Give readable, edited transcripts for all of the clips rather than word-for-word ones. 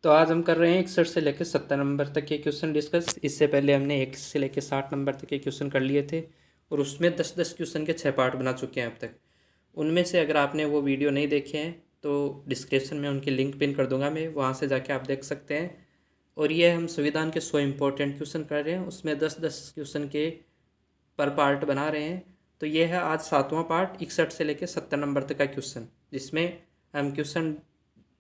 तो आज हम कर रहे हैं 61 से लेकर 70 नंबर तक के क्वेश्चन डिस्कस। इससे पहले हमने 1 से लेकर 60 नंबर तक के क्वेश्चन कर लिए थे और उसमें 10-10 क्वेश्चन के 6 पार्ट बना चुके हैं अब तक। उनमें से अगर आपने वो वीडियो नहीं देखे हैं तो डिस्क्रिप्शन में उनकी लिंक पिन कर दूंगा मैं, वहाँ से जाके आप देख सकते हैं। और ये हम संविधान के 100 इम्पोर्टेंट क्वेश्चन कर रहे हैं, उसमें 10-10 क्वेश्चन के पर पार्ट बना रहे हैं। तो ये है आज 7वां पार्ट 61 से लेकर 70 नंबर तक का क्वेश्चन, जिसमें हम क्वेश्चन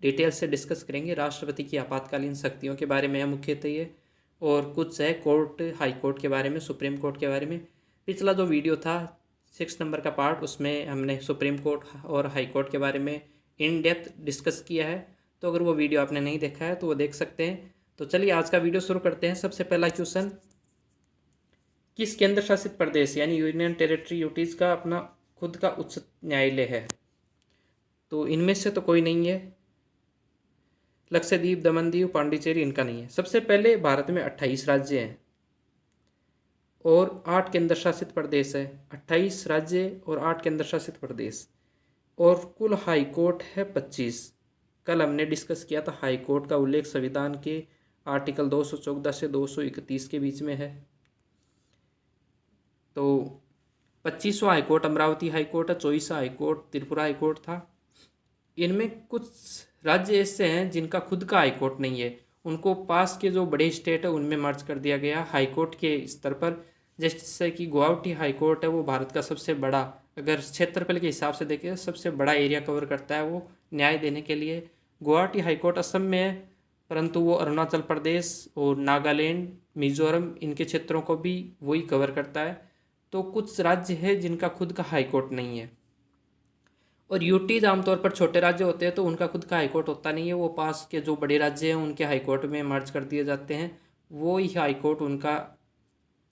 डिटेल से डिस्कस करेंगे। राष्ट्रपति की आपातकालीन शक्तियों के बारे में है मुख्यतः ये, और कुछ है कोर्ट, हाई कोर्ट के बारे में, सुप्रीम कोर्ट के बारे में। पिछला जो वीडियो था 6 नंबर का पार्ट, उसमें हमने सुप्रीम कोर्ट और हाई कोर्ट के बारे में इन डेप्थ डिस्कस किया है। तो अगर वो वीडियो आपने नहीं देखा है तो वो देख सकते हैं। तो चलिए आज का वीडियो शुरू करते हैं। सबसे पहला क्वेश्चन, किस केंद्र शासित प्रदेश यानी यूनियन टेरिटरी यूटीज का अपना खुद का उच्च न्यायालय है? तो इनमें से तो कोई नहीं है। लक्षद्वीप, दमन दीव, पांडिचेरी इनका नहीं है। सबसे पहले भारत में 28 राज्य हैं और 8 केंद्र शासित प्रदेश है। 28 राज्य और 8 केंद्र शासित प्रदेश, और कुल हाई कोर्ट है 25। कल हमने डिस्कस किया था, हाई कोर्ट का उल्लेख संविधान के आर्टिकल 214 से 231 के बीच में है। तो 25वां हाईकोर्ट अमरावती हाईकोर्ट है, 24वां हाईकोर्ट त्रिपुरा हाईकोर्ट था। इनमें कुछ राज्य ऐसे हैं जिनका खुद का हाईकोर्ट नहीं है, उनको पास के जो बड़े स्टेट है उनमें मर्ज कर दिया गया हाईकोर्ट के स्तर पर। जैसे कि गुवाहाटी हाईकोर्ट है, वो भारत का सबसे बड़ा, अगर क्षेत्रफल के हिसाब से देखें सबसे बड़ा एरिया कवर करता है वो न्याय देने के लिए। गुवाहाटी हाईकोर्ट असम में है, परंतु वो अरुणाचल प्रदेश और नागालैंड, मिजोरम इनके क्षेत्रों को भी वही कवर करता है। तो कुछ राज्य है जिनका खुद का हाई कोर्ट नहीं है। और यूटीज आमतौर पर छोटे राज्य होते हैं तो उनका खुद का हाई कोर्ट होता नहीं है, वो पास के जो बड़े राज्य हैं उनके हाई कोर्ट में मर्ज कर दिए जाते हैं, वो ही हाई कोर्ट उनका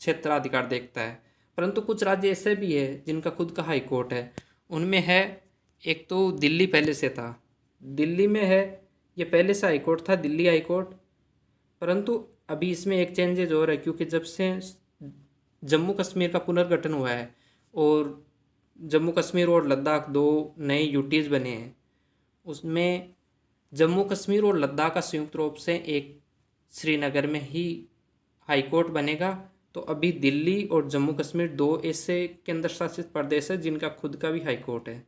क्षेत्राधिकार देखता है। परंतु कुछ राज्य ऐसे भी है जिनका खुद का हाई कोर्ट है। उनमें है, एक तो दिल्ली पहले से था, दिल्ली में है, ये पहले से हाई कोर्ट था दिल्ली हाई कोर्ट। परंतु अभी इसमें एक चेंजेज हो रहा है, क्योंकि जब से जम्मू कश्मीर का पुनर्गठन हुआ है और जम्मू कश्मीर और लद्दाख दो नए यूटीज बने हैं, उसमें जम्मू कश्मीर और लद्दाख का संयुक्त रूप से एक श्रीनगर में ही हाई कोर्ट बनेगा। तो अभी दिल्ली और जम्मू कश्मीर दो ऐसे केंद्र शासित प्रदेश है जिनका खुद का भी हाई कोर्ट है।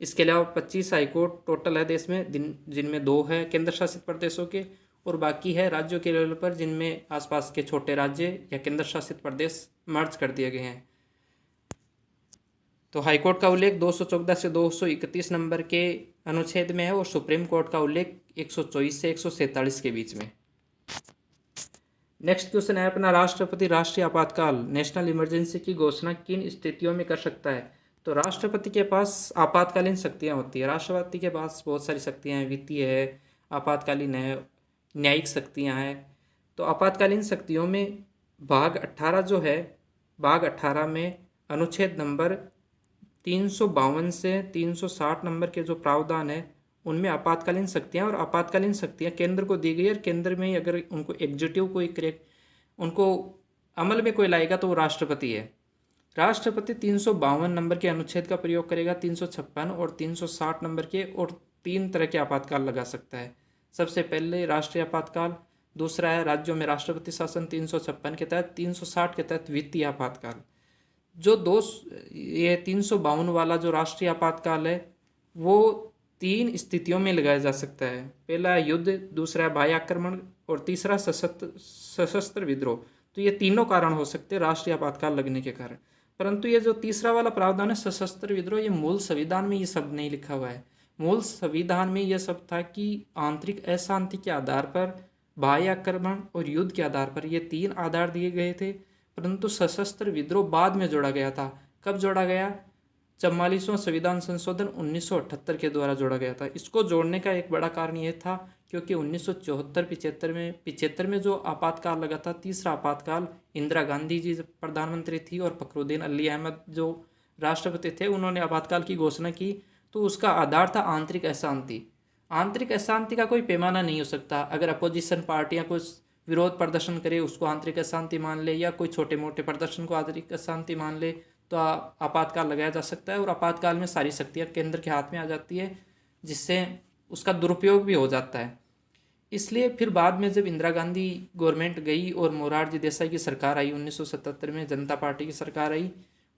इसके अलावा 25 हाई कोर्ट टोटल है देश में, जिनमें 2 है केंद्र शासित प्रदेशों के, और बाकी है राज्यों के लेवल पर, जिनमें आसपास के छोटे राज्य या केंद्र शासित प्रदेश मर्ज कर दिए गए हैं। तो हाईकोर्ट का उल्लेख 214 से 231 नंबर के अनुच्छेद में है और सुप्रीम कोर्ट का उल्लेख 124 से 147 के बीच में। नेक्स्ट क्वेश्चन है अपना, राष्ट्रपति राष्ट्रीय आपातकाल नेशनल इमरजेंसी की घोषणा किन स्थितियों में कर सकता है? तो राष्ट्रपति के पास आपातकालीन शक्तियाँ होती है। राष्ट्रपति के पास बहुत सारी शक्तियाँ हैं, वित्तीय है, आपातकालीन है, न्यायिक शक्तियाँ हैं। तो आपातकालीन शक्तियों में भाग 18 जो है, भाग 18 में अनुच्छेद नंबर 352 से 360 नंबर के जो प्रावधान है उनमें आपातकालीन शक्तियाँ, और आपातकालीन शक्तियाँ केंद्र को दी गई है, और केंद्र में अगर उनको एग्जीक्यूटिव कोई उनको अमल में कोई लाएगा तो वो राष्ट्रपति है। राष्ट्रपति 352 नंबर के अनुच्छेद का प्रयोग करेगा, 356 और 360 नंबर के, और 3 तरह के आपातकाल लगा सकता है। सबसे पहले राष्ट्रीय आपातकाल, दूसरा है राज्यों में राष्ट्रपति शासन 356 के तहत, 360 के तहत वित्तीय आपातकाल। जो ये 352 वाला जो राष्ट्रीय आपातकाल है वो 3 स्थितियों में लगाया जा सकता है। पहला है युद्ध, दूसरा है बाह्य आक्रमण, और तीसरा सशस्त्र विद्रोह। तो ये तीनों कारण हो सकते हैं राष्ट्रीय आपातकाल लगने के कारण। परंतु ये जो तीसरा वाला प्रावधान है सशस्त्र विद्रोह, ये मूल संविधान में ये शब्द नहीं लिखा हुआ है। मूल संविधान में यह शब्द था कि आंतरिक अशांति के आधार पर, बाह्य आक्रमण और युद्ध के आधार पर, ये 3 आधार दिए गए थे। परंतु सशस्त्र विद्रोह बाद में जोड़ा गया था। कब जोड़ा गया? 44वां संविधान संशोधन 1978 के द्वारा जोड़ा गया था। इसको जोड़ने का एक बड़ा कारण ये था क्योंकि 1974-75 में जो आपातकाल लगा था, तीसरा आपातकाल, इंदिरा गांधी जी जब प्रधानमंत्री थी और फखरुद्दीन अली अहमद जो राष्ट्रपति थे, उन्होंने आपातकाल की घोषणा की। तो उसका आधार था आंतरिक अशांति। आंतरिक अशांति का कोई पैमाना नहीं हो सकता। अगर अपोजिशन पार्टियां कुछ विरोध प्रदर्शन करे उसको आंतरिक अशांति मान ले, या कोई छोटे मोटे प्रदर्शन को आंतरिक अशांति मान ले, तो आपातकाल लगाया जा सकता है। और आपातकाल में सारी शक्तियाँ केंद्र के हाथ में आ जाती है, जिससे उसका दुरुपयोग भी हो जाता है। इसलिए फिर बाद में जब इंदिरा गांधी गवर्नमेंट गई और मोरारजी देसाई की सरकार आई 1977 में, जनता पार्टी की सरकार आई,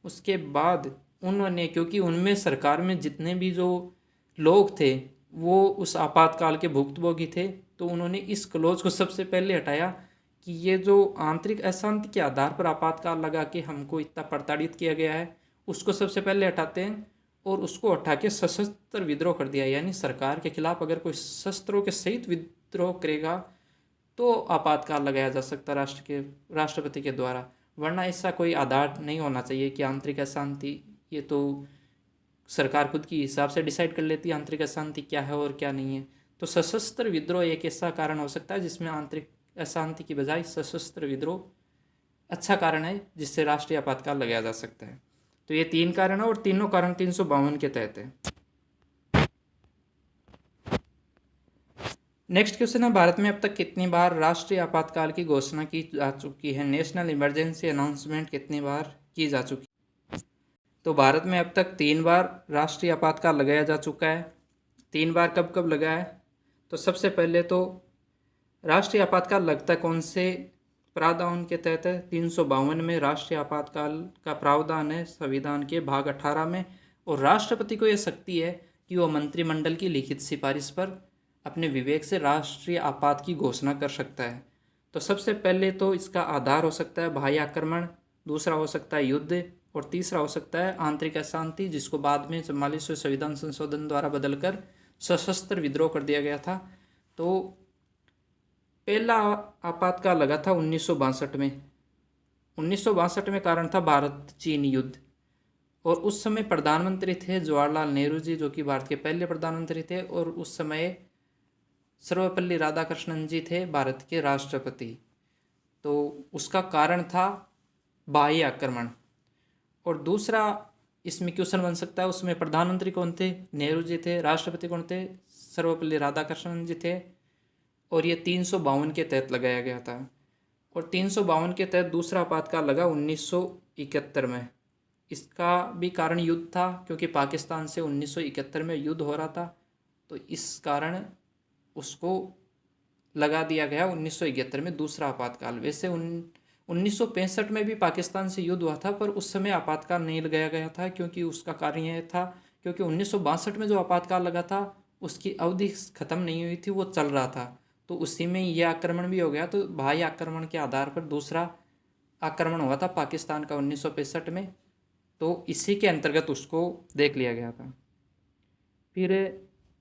उसके बाद उन्होंने, क्योंकि उनमें सरकार में जितने भी जो लोग थे वो उस आपातकाल के भुक्तभोगी थे, तो उन्होंने इस क्लोज को सबसे पहले हटाया कि ये जो आंतरिक अशांति के आधार पर आपातकाल लगा के हमको इतना प्रताड़ित किया गया है, उसको सबसे पहले हटाते हैं और उसको हटा के सशस्त्र विद्रोह कर दिया। यानी सरकार के खिलाफ अगर कोई शस्त्रों के सहित विद्रोह करेगा तो आपातकाल लगाया जा सकता राष्ट्रपति के द्वारा, वरना ऐसा कोई आधार नहीं होना चाहिए कि आंतरिक अशांति, ये तो सरकार खुद की हिसाब से डिसाइड कर लेती है आंतरिक अशांति क्या है और क्या नहीं है। तो सशस्त्र विद्रोह एक ऐसा कारण हो सकता है जिसमें आंतरिक अशांति की बजाय सशस्त्र विद्रोह अच्छा कारण है जिससे राष्ट्रीय आपातकाल लगाया जा सकता है। तो ये 3 कारण है और तीनों कारण 352 के तहत है। नेक्स्ट क्वेश्चन है, भारत में अब तक कितनी बार राष्ट्रीय आपातकाल की घोषणा की जा चुकी है? नेशनल इमरजेंसी अनाउंसमेंट कितनी बार की जा चुकी है? तो भारत में अब तक 3 बार राष्ट्रीय आपातकाल लगाया जा चुका है। 3 बार कब कब लगा है? तो सबसे पहले तो राष्ट्रीय आपातकाल लगता कौन से प्रावधान के तहत है? 352 में राष्ट्रीय आपातकाल का प्रावधान है संविधान के भाग 18 में, और राष्ट्रपति को यह शक्ति है कि वह मंत्रिमंडल की लिखित सिफारिश पर अपने विवेक से राष्ट्रीय आपात की घोषणा कर सकता है। तो सबसे पहले तो इसका आधार हो सकता है बाह्य आक्रमण, दूसरा हो सकता है युद्ध, और तीसरा हो सकता है आंतरिक अशांति, जिसको बाद में 44वें संविधान संशोधन द्वारा बदलकर सशस्त्र विद्रोह कर दिया गया था। तो पहला आपातकाल लगा था 1962 में। 1962 में कारण था भारत चीन युद्ध, और उस समय प्रधानमंत्री थे जवाहरलाल नेहरू जी, जो कि भारत के पहले प्रधानमंत्री थे, और उस समय सर्वपल्ली राधाकृष्णन जी थे भारत के राष्ट्रपति। तो उसका कारण था बाह्य आक्रमण। और दूसरा इसमें क्वेश्चन बन सकता है, उसमें प्रधानमंत्री कौन थे? नेहरू जी थे। राष्ट्रपति कौन थे? सर्वपल्ली राधाकृष्णन जी थे। और ये 352 के तहत लगाया गया था। और 352 के तहत दूसरा आपातकाल लगा 1971 में। इसका भी कारण युद्ध था, क्योंकि पाकिस्तान से 1971 में युद्ध हो रहा था, तो इस कारण उसको लगा दिया गया 1971 में दूसरा आपातकाल। वैसे 1965 में भी पाकिस्तान से युद्ध हुआ था, पर उस समय आपातकाल नहीं लगाया गया था, क्योंकि उसका कारण यह था क्योंकि 1962 में जो आपातकाल लगा था उसकी अवधि खत्म नहीं हुई थी, वो चल रहा था। तो उसी में यह आक्रमण भी हो गया, तो बाह्य आक्रमण के आधार पर दूसरा आक्रमण हुआ था पाकिस्तान का 1965 में, तो इसी के अंतर्गत उसको देख लिया गया था। फिर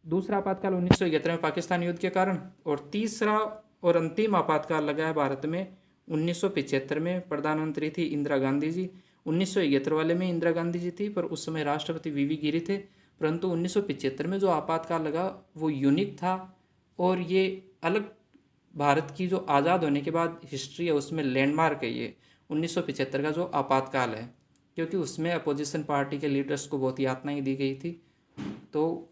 दूसरा आपातकाल 1971 में पाकिस्तान युद्ध के कारण, और तीसरा और अंतिम आपातकाल लगा है भारत में 1975 में। प्रधानमंत्री थी इंदिरा गांधी जी। 1971 वाले में इंदिरा गांधी जी थी, पर उस समय राष्ट्रपति वीवी गिरी थे। परंतु 1975 में जो आपातकाल लगा वो यूनिक था, और ये अलग भारत की जो आज़ाद होने के बाद हिस्ट्री है उसमें लैंडमार्क है ये 1975 का जो आपातकाल है, क्योंकि उसमें अपोजिशन पार्टी के लीडर्स को बहुत यातनाएं दी गई थी। तो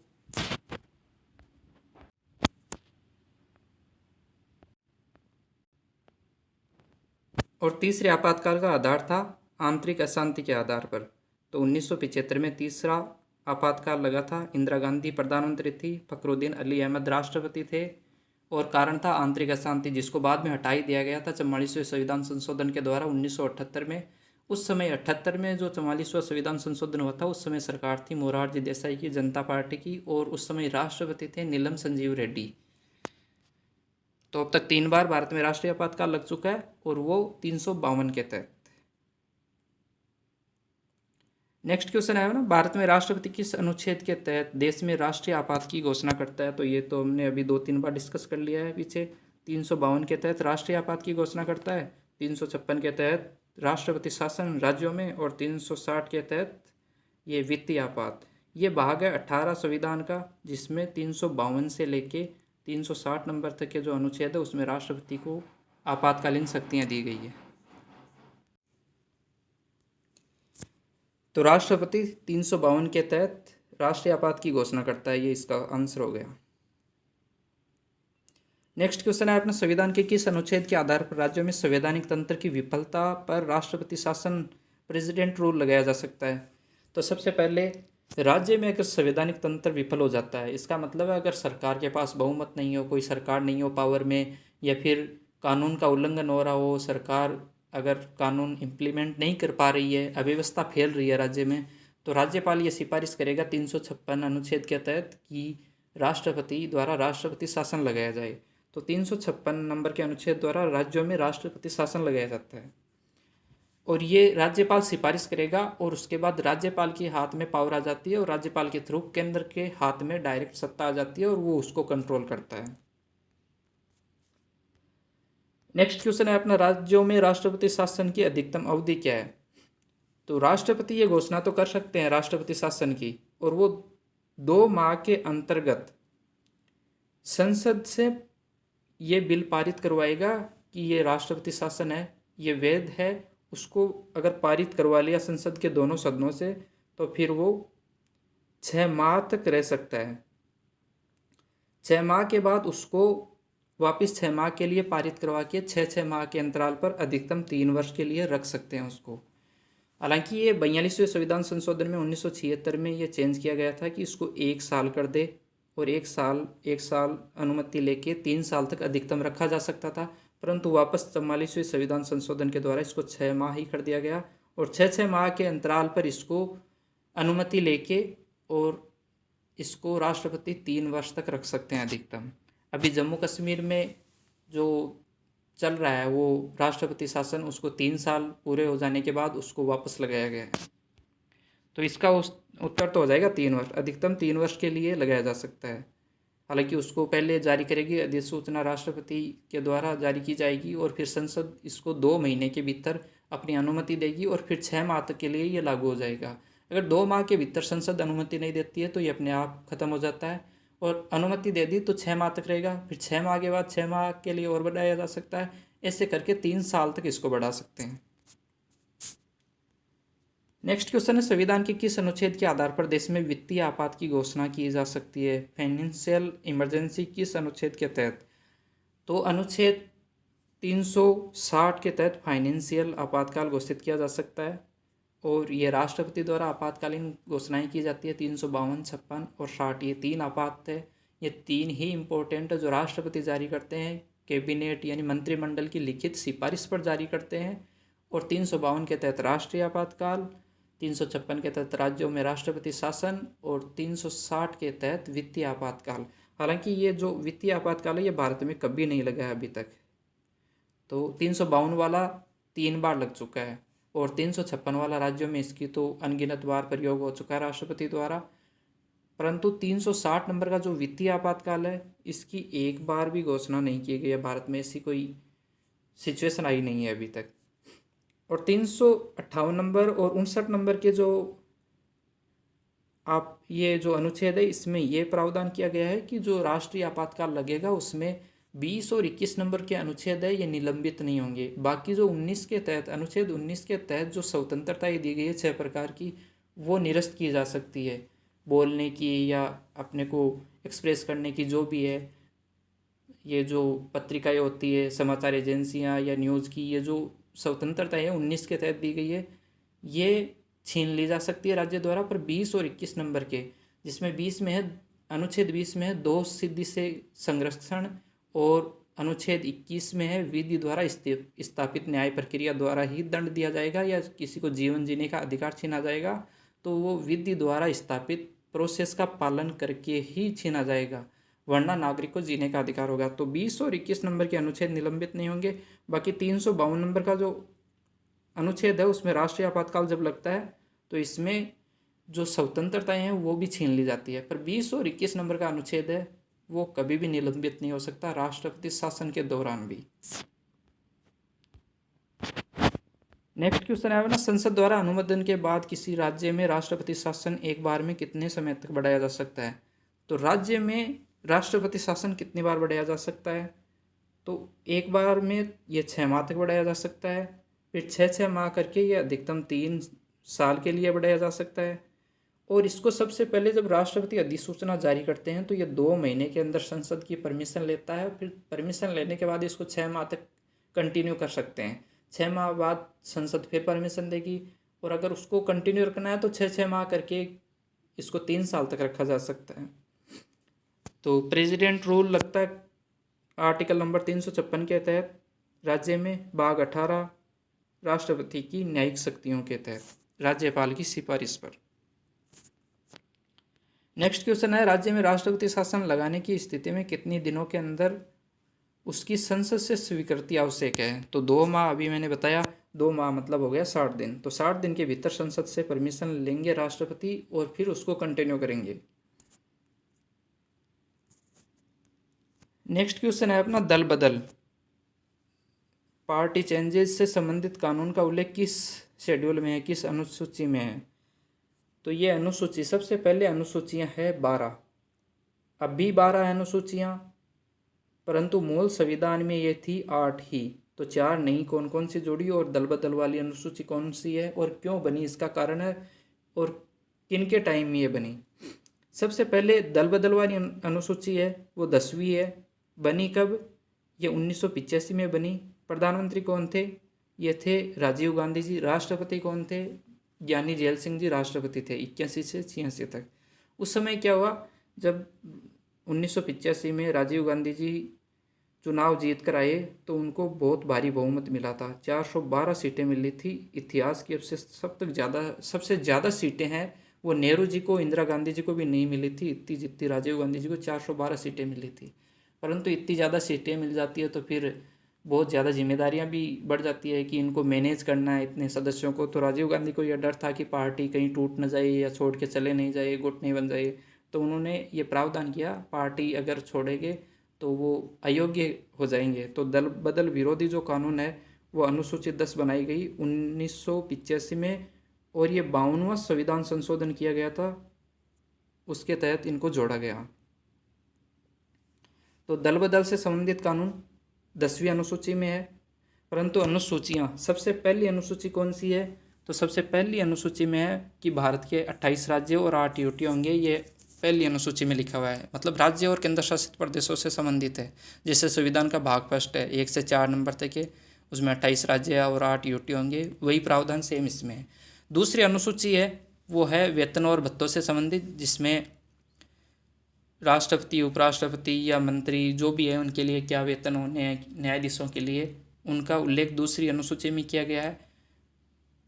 और तीसरे आपातकाल का आधार था आंतरिक अशांति के आधार पर। तो 1975 में तीसरा आपातकाल लगा था। इंदिरा गांधी प्रधानमंत्री थी, फखरुद्दीन अली अहमद राष्ट्रपति थे, और कारण था आंतरिक अशांति, जिसको बाद में हटा ही दिया गया था 44वें संविधान संशोधन के द्वारा 1978 में। उस समय 78 में जो 44वां संविधान संशोधन हुआ था, उस समय सरकार थी मोरारजी देसाई की, जनता पार्टी की, और उस समय राष्ट्रपति थे नीलम संजीव रेड्डी। तो अब तक 3 बार भारत में राष्ट्रीय आपातकाल लग चुका है, और वो 352 के तहत। नेक्स्ट क्वेश्चन आया ना, भारत में राष्ट्रपति किस अनुच्छेद के तहत देश में राष्ट्रीय आपात की घोषणा करता है? तो ये तो हमने अभी 2-3 बार डिस्कस कर लिया है पीछे। 352 के तहत राष्ट्रीय आपात की घोषणा करता है, 356 के तहत राष्ट्रपति शासन राज्यों में, और 360 के तहत ये वित्तीय आपात। ये भाग है 18 संविधान का, जिसमें 352 से लेके 360 नंबर तक के जो अनुच्छेद है उसमें राष्ट्रपति को आपातकालीन शक्तियाँ दी गई है। तो राष्ट्रपति 352 के तहत राष्ट्रीय आपात की घोषणा करता है, ये इसका आंसर हो गया। नेक्स्ट क्वेश्चन है अपना, संविधान के किस अनुच्छेद के आधार पर राज्यों में संवैधानिक तंत्र की विफलता पर राष्ट्रपति शासन प्रेसिडेंट रूल लगाया जा सकता है? तो सबसे पहले राज्य में अगर संवैधानिक तंत्र विफल हो जाता है, इसका मतलब है अगर सरकार के पास बहुमत नहीं हो, कोई सरकार नहीं हो पावर में, या फिर कानून का उल्लंघन हो रहा हो, सरकार अगर कानून इम्प्लीमेंट नहीं कर पा रही है, अव्यवस्था फैल रही है राज्य में, तो राज्यपाल ये सिफारिश करेगा 356 अनुच्छेद के तहत कि राष्ट्रपति द्वारा राष्ट्रपति शासन लगाया जाए। तो 356 नंबर के अनुच्छेद द्वारा राज्यों में राष्ट्रपति शासन लगाया जाता है और ये राज्यपाल सिफारिश करेगा और उसके बाद राज्यपाल के हाथ में पावर आ जाती है और राज्यपाल के थ्रू केंद्र के हाथ में डायरेक्ट सत्ता आ जाती है और वो उसको कंट्रोल करता है। नेक्स्ट क्वेश्चन है अपना, राज्यों में राष्ट्रपति शासन की अधिकतम अवधि क्या है? तो राष्ट्रपति ये घोषणा तो कर सकते हैं राष्ट्रपति शासन की, और वो 2 माह के अंतर्गत संसद से ये बिल पारित करवाएगा कि ये राष्ट्रपति शासन है, ये वैध है। उसको अगर पारित करवा लिया संसद के दोनों सदनों से तो फिर वो 6 माह तक रह सकता है। 6 माह के बाद उसको वापस 6 माह के लिए पारित करवा के 6 माह के अंतराल पर अधिकतम 3 वर्ष के लिए रख सकते हैं उसको। हालांकि ये 42वें संविधान संशोधन में 1976 में ये चेंज किया गया था कि इसको 1 साल कर दे और 1 साल अनुमति लेके 3 साल तक अधिकतम रखा जा सकता था, परंतु वापस 44वें संविधान संशोधन के द्वारा इसको 6 माह ही कर दिया गया और 6 माह के अंतराल पर इसको अनुमति लेके और इसको राष्ट्रपति 3 वर्ष तक रख सकते हैं अधिकतम। अभी जम्मू कश्मीर में जो चल रहा है वो राष्ट्रपति शासन, उसको 3 साल पूरे हो जाने के बाद उसको वापस लगाया गया है। तो इसका उत्तर तो हो जाएगा 3 वर्ष, अधिकतम 3 वर्ष के लिए लगाया जा सकता है। हालांकि उसको पहले जारी करेगी अधिसूचना, राष्ट्रपति के द्वारा जारी की जाएगी और फिर संसद इसको 2 महीने के भीतर अपनी अनुमति देगी और फिर 6 माह तक के लिए ये लागू हो जाएगा। अगर 2 माह के भीतर संसद अनुमति नहीं देती है तो ये अपने आप खत्म हो जाता है, और अनुमति दे दी तो 6 माह तक रहेगा, फिर 6 माह के बाद 6 माह के लिए और बढ़ाया जा सकता है। ऐसे करके 3 साल तक इसको बढ़ा सकते हैं। नेक्स्ट क्वेश्चन है, संविधान के किस अनुच्छेद के आधार पर देश में वित्तीय आपात की घोषणा की जा सकती है? फाइनेंशियल इमरजेंसी किस अनुच्छेद के तहत? तो अनुच्छेद 360 के तहत फाइनेंशियल आपातकाल घोषित किया जा सकता है और ये राष्ट्रपति द्वारा आपातकालीन घोषणाएं की जाती है। 352, 56 और 60 ये 3 आपात है। ये 3 ही इम्पोर्टेंट है जो राष्ट्रपति जारी करते हैं, कैबिनेट यानी मंत्रिमंडल की लिखित सिफारिश पर जारी करते हैं। और 352 के तहत राष्ट्रीय आपातकाल, 356 के तहत राज्यों में राष्ट्रपति शासन और 360 के तहत वित्तीय आपातकाल। हालांकि ये जो वित्तीय आपातकाल है ये भारत में कभी नहीं लगा है अभी तक। तो 352 वाला 3 बार लग चुका है और 356 वाला राज्यों में इसकी तो अनगिनत बार प्रयोग हो चुका है राष्ट्रपति द्वारा, परंतु 360 नंबर का जो वित्तीय आपातकाल है इसकी एक बार भी घोषणा नहीं की गई है भारत में, ऐसी कोई सिचुएशन आई नहीं है अभी तक। और 358 नंबर और 59 नंबर के जो आप ये जो अनुच्छेद है इसमें ये प्रावधान किया गया है कि जो राष्ट्रीय आपातकाल लगेगा उसमें 20 और 21 नंबर के अनुच्छेद है ये निलंबित नहीं होंगे। बाकी जो 19 के तहत, अनुच्छेद 19 के तहत जो स्वतंत्रताएं दी गई है 6 प्रकार की, वो निरस्त की जा सकती है। बोलने की या अपने को एक्सप्रेस करने की जो भी है, ये जो पत्रिकाएं होती है, समाचार एजेंसियां या न्यूज़ की, ये जो स्वतंत्रता है 19 के तहत दी गई है ये छीन ली जा सकती है राज्य द्वारा। पर 20 और 21 नंबर के, जिसमें 20 में है, अनुच्छेद 20 में है दोष सिद्धि से संरक्षण और अनुच्छेद 21 में है विधि द्वारा स्थापित न्याय प्रक्रिया द्वारा ही दंड दिया जाएगा या किसी को जीवन जीने का अधिकार छीना जाएगा तो वो विधि द्वारा स्थापित प्रोसेस का पालन करके ही छीना जाएगा, वरना नागरिक को जीने का अधिकार होगा। तो 20 और 21 नंबर के अनुच्छेद निलंबित नहीं होंगे। बाकी 352 नंबर का जो अनुच्छेद है उसमें राष्ट्रीय आपातकाल जब लगता है तो इसमें जो स्वतंत्रताएं हैं वो भी छीन ली जाती है। पर 20 और 21 नंबर का अनुच्छेद है वो कभी भी निलंबित नहीं हो सकता राष्ट्रपति शासन के दौरान भी। नेक्स्ट क्वेश्चन है ना, संसद द्वारा अनुमोदन के बाद किसी राज्य में राष्ट्रपति शासन एक बार में कितने समय तक बढ़ाया जा सकता है? तो राज्य में राष्ट्रपति शासन कितनी बार बढ़ाया जा सकता है? तो एक बार में ये 6 माह तक बढ़ाया जा सकता है, फिर 6 माह करके ये अधिकतम 3 साल के लिए बढ़ाया जा सकता है। और इसको सबसे पहले जब राष्ट्रपति अधिसूचना जारी करते हैं तो ये 2 महीने के अंदर संसद की परमिशन लेता है, फिर परमिशन लेने के बाद इसको 6 माह तक कंटिन्यू कर सकते हैं। 6 माह बाद संसद फिर परमिशन देगी और अगर उसको कंटिन्यू रखना है तो 6 माह करके इसको 3 साल तक रखा जा सकता है। तो प्रेसिडेंट रूल लगता है आर्टिकल नंबर 356 के तहत राज्य में, भाग 18 राष्ट्रपति की न्यायिक शक्तियों के तहत राज्यपाल की सिफारिश पर। नेक्स्ट क्वेश्चन है, राज्य में राष्ट्रपति शासन लगाने की स्थिति में कितने दिनों के अंदर उसकी संसद से स्वीकृति आवश्यक है? तो 2 माह, अभी मैंने बताया 2 माह मतलब हो गया 60 दिन। तो 60 दिन के भीतर संसद से परमिशन लेंगे राष्ट्रपति और फिर उसको कंटिन्यू करेंगे। नेक्स्ट क्वेश्चन है अपना दल बदल, पार्टी चेंजेस से संबंधित कानून का उल्लेख किस शेड्यूल में है, किस अनुसूची में है? तो ये अनुसूची, सबसे पहले अनुसूचियां है 12, अब भी 12 अनुसूचियां, परंतु मूल संविधान में ये थी 8 ही। तो 4 नई कौन कौन सी जोड़ी और दल बदल वाली अनुसूची कौन सी है और क्यों बनी, इसका कारण है और किन के टाइम में ये बनी। सबसे पहले दल बदल वाली अनुसूची है वो 10वीं है। बनी कब? ये 1985 में बनी। प्रधानमंत्री कौन थे? ये थे राजीव गांधी जी। राष्ट्रपति कौन थे? ज्ञानी जैल सिंह जी राष्ट्रपति थे 81 से 86 तक। उस समय क्या हुआ, जब 1985 में राजीव गांधी जी चुनाव जीत कर आए तो उनको बहुत भारी बहुमत मिला था, 412 सीटें मिली थी। इतिहास की सबसे ज़्यादा सीटें हैं वो नेहरू जी को, इंदिरा गांधी जी को भी नहीं मिली थी इतनी जितनी राजीव गांधी जी को 412 सीटें मिली थी। परंतु इतनी ज़्यादा सीटें मिल जाती है तो फिर बहुत ज़्यादा जिम्मेदारियां भी बढ़ जाती है कि इनको मैनेज करना है इतने सदस्यों को। तो राजीव गांधी को यह डर था कि पार्टी कहीं टूट न जाए या छोड़ के चले नहीं जाए, गुट नहीं बन जाए। तो उन्होंने ये प्रावधान किया, पार्टी अगर छोड़ेंगे तो वो अयोग्य हो जाएंगे। तो दल बदल विरोधी जो कानून है वो अनुसूची 10 बनाई गई 1985 में, और ये 52वां संविधान संशोधन किया गया था, उसके तहत इनको जोड़ा गया। तो दल बदल से संबंधित कानून 10वीं अनुसूची में है। परंतु अनुसूचियाँ, सबसे पहली अनुसूची कौन सी है? तो सबसे पहली अनुसूची में है कि भारत के 28 राज्य और 8 यूटी होंगे। ये पहली अनुसूची में लिखा हुआ है, मतलब राज्य और केंद्र शासित प्रदेशों से संबंधित है। जैसे संविधान का भाग फर्स्ट है 1 से 4 नंबर तक है, उसमें 28 राज्य और 8 यूटी होंगे, वही प्रावधान सेम इसमें है। दूसरी अनुसूची है वो है वेतन और भत्तों से संबंधित, जिसमें राष्ट्रपति, उपराष्ट्रपति या मंत्री जो भी है उनके लिए क्या वेतन होने हैं, न्यायाधीशों के लिए उनका उल्लेख दूसरी अनुसूची में किया गया है।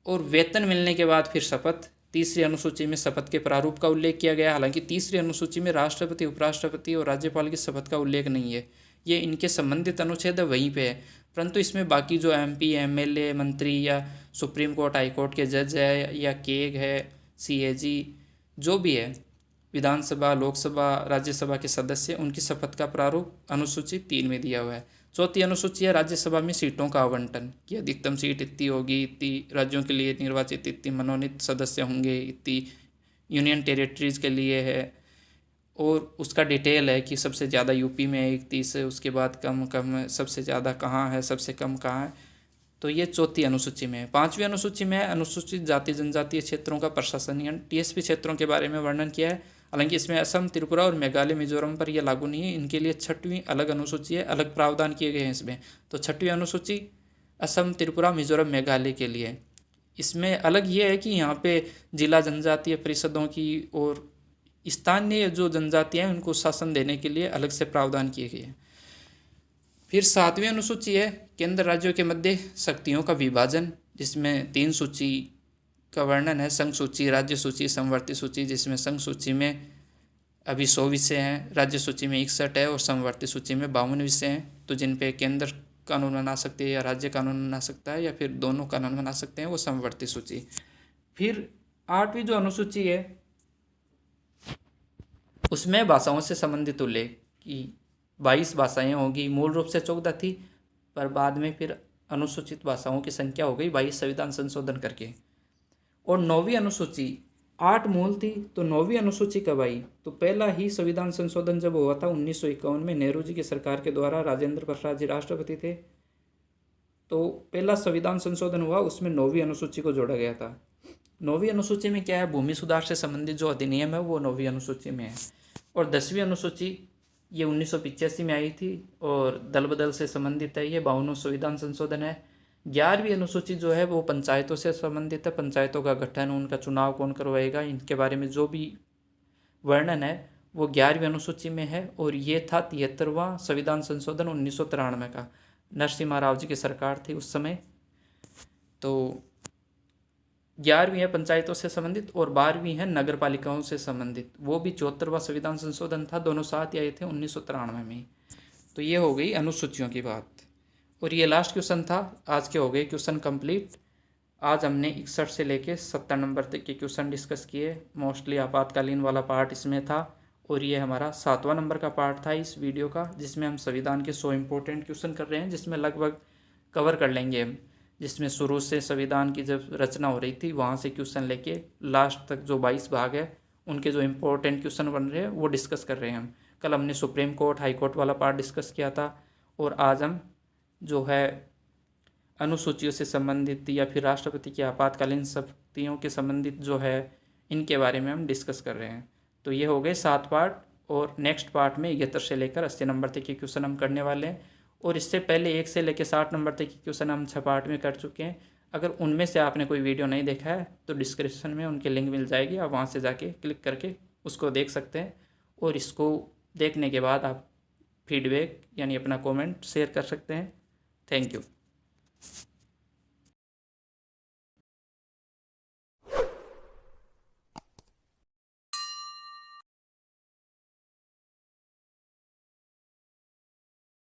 और वेतन मिलने के बाद फिर शपथ, तीसरी अनुसूची में शपथ के प्रारूप का उल्लेख किया गया है। हालांकि तीसरी अनुसूची में राष्ट्रपति, उपराष्ट्रपति और राज्यपाल की शपथ का उल्लेख नहीं है, ये इनके संबंधित अनुच्छेद है वहीं पे है। परंतु इसमें बाकी जो MP, MLA, मंत्री या सुप्रीम कोर्ट, हाई कोर्ट के जज है या केग है, CAG जो भी है, विधानसभा, लोकसभा, राज्यसभा के सदस्य, उनकी शपथ का प्रारूप अनुसूची 3 में दिया हुआ है। चौथी अनुसूची है राज्यसभा में सीटों का आवंटन, कि अधिकतम सीट इतनी होगी, इतनी राज्यों के लिए निर्वाचित, इतनी मनोनीत सदस्य होंगे, इतनी यूनियन टेरिटरीज के लिए है। और उसका डिटेल है कि सबसे ज़्यादा यूपी में 31 है, उसके बाद कम सबसे ज़्यादा कहाँ है, सबसे कम कहाँ है। तो ये चौथी अनुसूची में है। 5वीं अनुसूची में है अनुसूचित जाति जनजातीय क्षेत्रों का प्रशासन, यानी TSP क्षेत्रों के बारे में वर्णन किया है। हालांकि इसमें असम, त्रिपुरा और मेघालय, मिजोरम पर यह लागू नहीं है, इनके लिए 6वीं अलग अनुसूची है, अलग प्रावधान किए गए हैं इसमें। तो 6वीं अनुसूची असम, त्रिपुरा, मिजोरम, मेघालय के लिए। इसमें अलग ये है कि यहाँ पे जिला जनजातीय परिषदों की और स्थानीय जो जनजातियाँ हैं उनको शासन देने के लिए अलग से प्रावधान किए गए हैं। फिर 7वीं अनुसूची है केंद्र राज्यों के मध्य शक्तियों का विभाजन, जिसमें 3 सूची का वर्णन है, संघ सूची, राज्य सूची, समवर्ती सूची। जिसमें संघ सूची में अभी 100 विषय हैं, राज्य सूची में 61 है और समवर्ती सूची में 52 विषय हैं। तो जिन पे केंद्र कानून बना सकते हैं या राज्य कानून बना सकता है या फिर दोनों कानून बना सकते हैं, वो समवर्ती सूची। फिर 8वीं जो अनुसूची है उसमें भाषाओं से संबंधित उल्लेख कि 22 भाषाएं होगी, मूल रूप से 14 थी, पर बाद में फिर अनुसूचित भाषाओं की संख्या हो गई 22 संविधान संशोधन करके। और 9वीं अनुसूची, 8 मूल थी, तो 9वीं अनुसूची कब आई? तो पहला ही संविधान संशोधन जब हुआ था 1951 में, नेहरू जी की सरकार के द्वारा, राजेंद्र प्रसाद जी राष्ट्रपति थे, तो पहला संविधान संशोधन हुआ, उसमें 9वीं अनुसूची को जोड़ा गया था। 9वीं अनुसूची में क्या है? भूमि सुधार से संबंधित जो अधिनियम है वो 9वीं अनुसूची में है। और 10वीं अनुसूची ये 1985 में आई थी और दल बदल से संबंधित है, ये 52वां संविधान संशोधन है। 11वीं अनुसूची जो है वो पंचायतों से संबंधित है, पंचायतों का गठन, उनका चुनाव कौन करवाएगा, इनके बारे में जो भी वर्णन है वो 11वीं अनुसूची में है और ये था 73वां संविधान संशोधन 1993 का। नरसिम्हा राव जी की सरकार थी उस समय। तो 11वीं है पंचायतों से संबंधित और 12वीं है नगर पालिकाओं से संबंधित। वो भी 74वां संविधान संशोधन था, दोनों साथ ही आए थे 1993 में। तो ये हो गई अनुसूचियों की बात। और ये लास्ट क्वेश्चन था, आज के हो गए क्वेश्चन कंप्लीट। आज हमने 61 से लेके 70 नंबर तक के क्वेश्चन डिस्कस किए। मोस्टली आपातकालीन वाला पार्ट इसमें था और ये हमारा 7वां नंबर का पार्ट था इस वीडियो का, जिसमें हम संविधान के 100 इम्पोर्टेंट क्वेश्चन कर रहे हैं, जिसमें लगभग कवर कर लेंगे हम, जिसमें शुरू से संविधान की जब रचना हो रही थी वहाँ से क्वेश्चन लेके लास्ट तक जो 22 भाग है उनके जो इम्पोर्टेंट क्वेश्चन बन रहे हैं वो डिस्कस कर रहे हैं हम। कल हमने सुप्रीम कोर्ट हाई कोर्ट वाला पार्ट डिस्कस किया था और आज हम जो है अनुसूचियों से संबंधित या फिर राष्ट्रपति की आपातकालीन शक्तियों के संबंधित जो है इनके बारे में हम डिस्कस कर रहे हैं। तो ये हो गए 7 पार्ट और नेक्स्ट पार्ट में 71 से लेकर 80 नंबर तक के क्वेश्चन हम करने वाले हैं। और इससे पहले 1 से लेकर 60 नंबर तक के क्वेश्चन हम 6 पार्ट में कर चुके हैं। अगर उनमें से आपने कोई वीडियो नहीं देखा है तो डिस्क्रिप्शन में उनके लिंक मिल जाएगी, आप वहाँ से जाके क्लिक करके उसको देख सकते हैं। और इसको देखने के बाद आप फीडबैक यानी अपना कमेंट शेयर कर सकते हैं। Thank you.